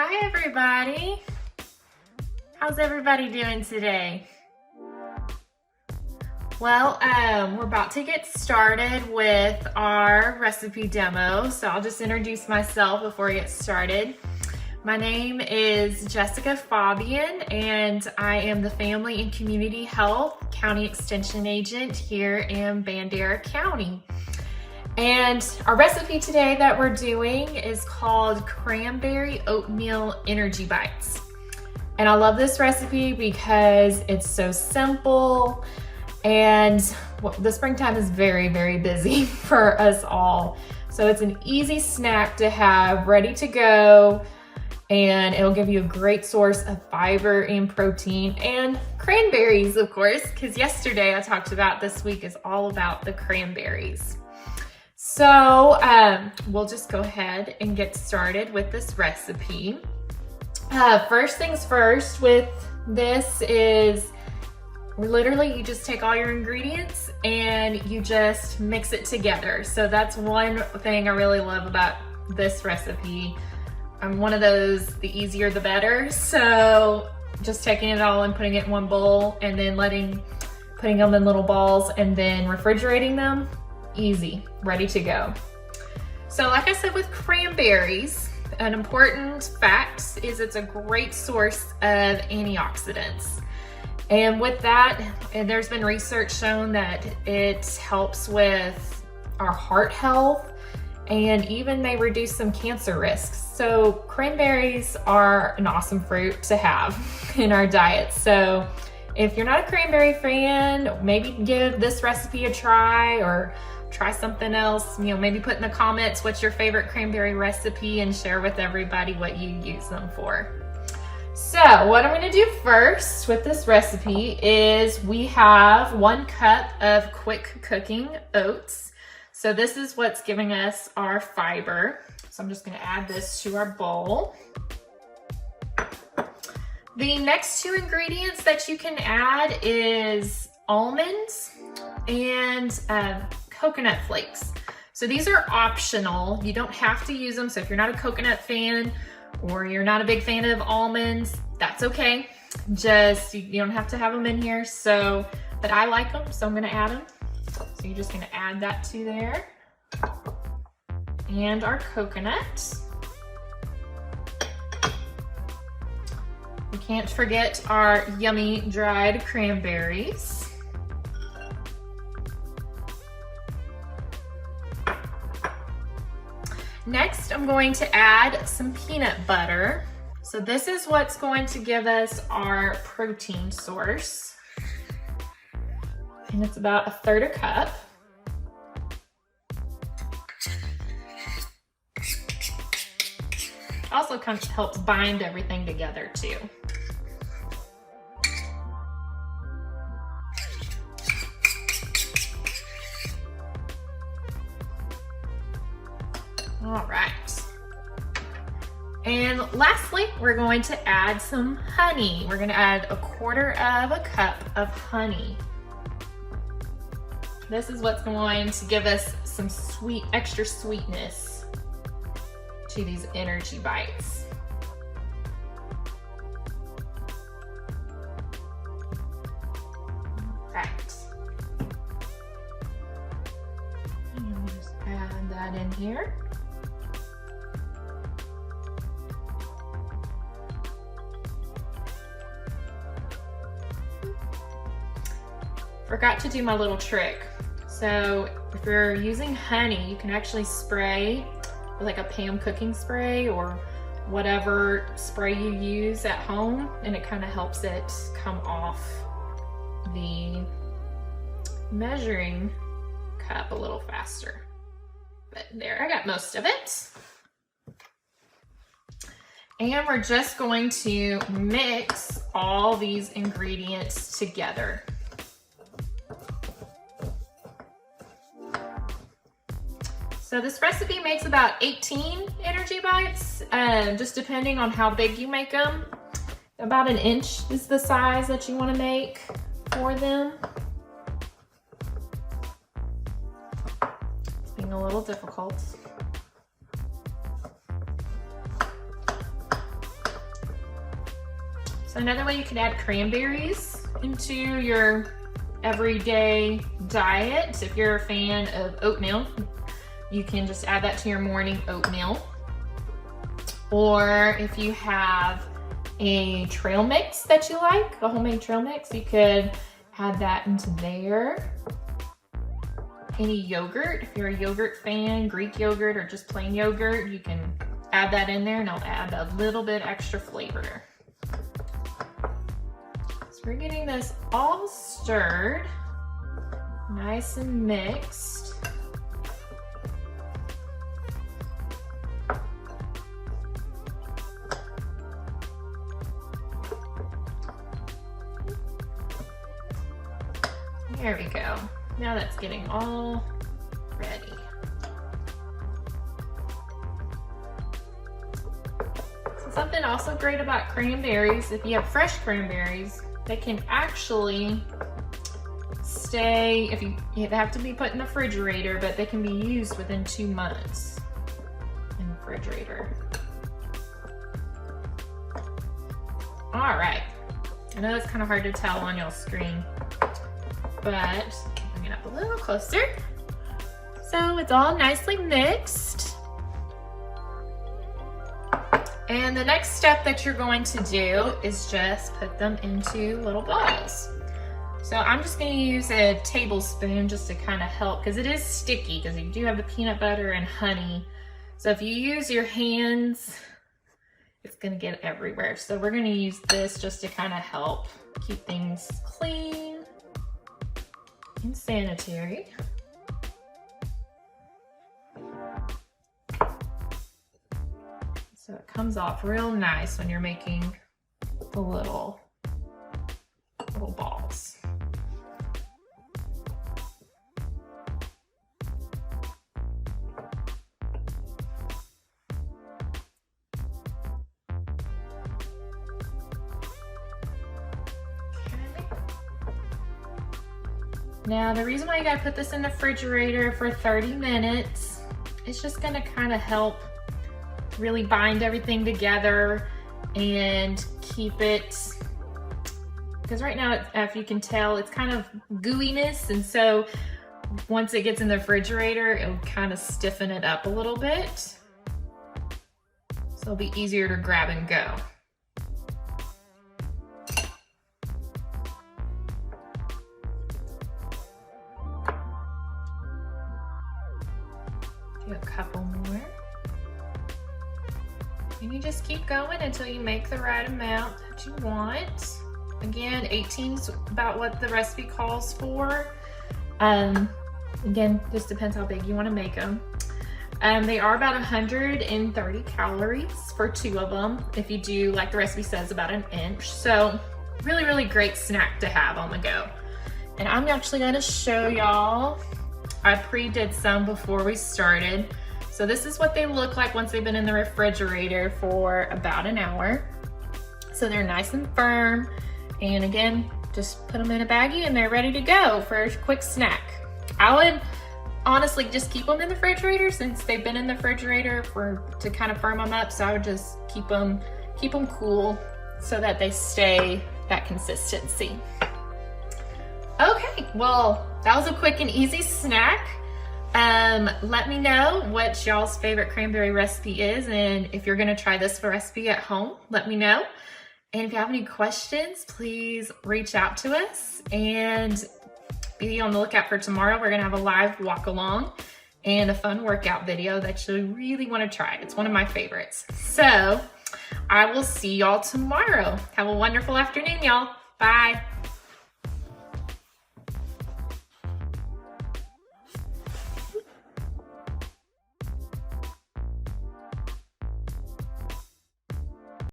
Hi everybody. How's everybody doing today? Well, we're about to get started with our recipe demo, so I'll just introduce myself before I get started. My name is Jessica Fabian, and I am the Family and Community Health County Extension Agent here in Bandera County. And our recipe today that we're doing is called Cranberry Oatmeal Energy Bites. And I love this recipe because it's so simple, and the springtime is very, very busy for us all. So it's an easy snack to have ready to go, and it'll give you a great source of fiber and protein and cranberries, of course, because yesterday I talked about this week is all about the cranberries. So we'll just go ahead and get started with this recipe. First things first with this is literally you just take all your ingredients and you just mix it together. So that's one thing I really love about this recipe. I'm one of those, the easier the better. So just taking it all and putting it in one bowl and then putting them in little balls and then refrigerating them. Easy, ready to go. So like I said with cranberries, an important fact is it's a great source of antioxidants. And with that, and there's been research shown that it helps with our heart health and even may reduce some cancer risks. So cranberries are an awesome fruit to have in our diet. So if you're not a cranberry fan, maybe give this recipe a try or try something else. Maybe put in the comments what's your favorite cranberry recipe and share with everybody what you use them for. So what I'm gonna do first with this recipe is we have 1 cup of quick cooking oats. So this is what's giving us our fiber. So I'm just gonna add this to our bowl. The next 2 ingredients that you can add is almonds and coconut flakes. So these are optional. You don't have to use them. So if you're not a coconut fan or you're not a big fan of almonds, that's okay. Just, you don't have to have them in here. So, but I like them, so I'm gonna add them. So you're just gonna add that to there. And our coconut. We can't forget our yummy dried cranberries. Next, I'm going to add some peanut butter. So this is what's going to give us our protein source. And it's about 1/3 cup. Also kind of helps bind everything together too. All right. And lastly, we're going to add some honey. We're gonna add 1/4 cup of honey. This is what's going to give us some extra sweetness to these energy bites. All right. And just add that in here. Forgot to do my little trick. So if you're using honey, you can actually spray with like a Pam cooking spray or whatever spray you use at home, and it kind of helps it come off the measuring cup a little faster. But there, I got most of it. And we're just going to mix all these ingredients together. So this recipe makes about 18 energy bites, just depending on how big you make them. About 1 inch is the size that you want to make for them. It's being a little difficult. So another way you can add cranberries into your everyday diet, if you're a fan of oatmeal, you can just add that to your morning oatmeal. Or if you have a trail mix that you like, a homemade trail mix, you could add that into there. Any yogurt, if you're a yogurt fan, Greek yogurt or just plain yogurt, you can add that in there and it'll add a little bit extra flavor. So we're getting this all stirred, nice and mixed. There we go. Now that's getting all ready. So something also great about cranberries, if you have fresh cranberries, they can actually stay, they have to be put in the refrigerator, but they can be used within 2 months in the refrigerator. All right. I know that's kind of hard to tell on y'all's screen, but bring it up a little closer. So it's all nicely mixed. And the next step that you're going to do is just put them into little balls. So I'm just going to use a tablespoon just to kind of help, because it is sticky, because you do have the peanut butter and honey. So if you use your hands, it's going to get everywhere. So we're going to use this just to kind of help keep things clean and sanitary. So it comes off real nice when you're making the little balls. Now, the reason why you gotta put this in the refrigerator for 30 minutes, it's just gonna kind of help really bind everything together and keep it, because right now, if you can tell, it's kind of gooiness, and so once it gets in the refrigerator, it'll kind of stiffen it up a little bit. So it'll be easier to grab and go. Do a couple more. And you just keep going until you make the right amount that you want. Again, 18 is about what the recipe calls for. Again, just depends how big you want to make them. They are about 130 calories for 2 of them. If you do, like the recipe says, about 1 inch. So really, really great snack to have on the go. And I'm actually going to show y'all. I pre-did some before we started. So this is what they look like once they've been in the refrigerator for about an hour. So they're nice and firm. And again, just put them in a baggie and they're ready to go for a quick snack. I would honestly just keep them in the refrigerator since they've been in the refrigerator to kind of firm them up. So I would just keep them cool so that they stay that consistency. Okay, well, that was a quick and easy snack. Let me know what y'all's favorite cranberry recipe is, and if you're gonna try this recipe at home, let me know. And if you have any questions, please reach out to us and be on the lookout for tomorrow. We're gonna have a live walk along and a fun workout video that you really wanna try. It's one of my favorites. So I will see y'all tomorrow. Have a wonderful afternoon, y'all. Bye.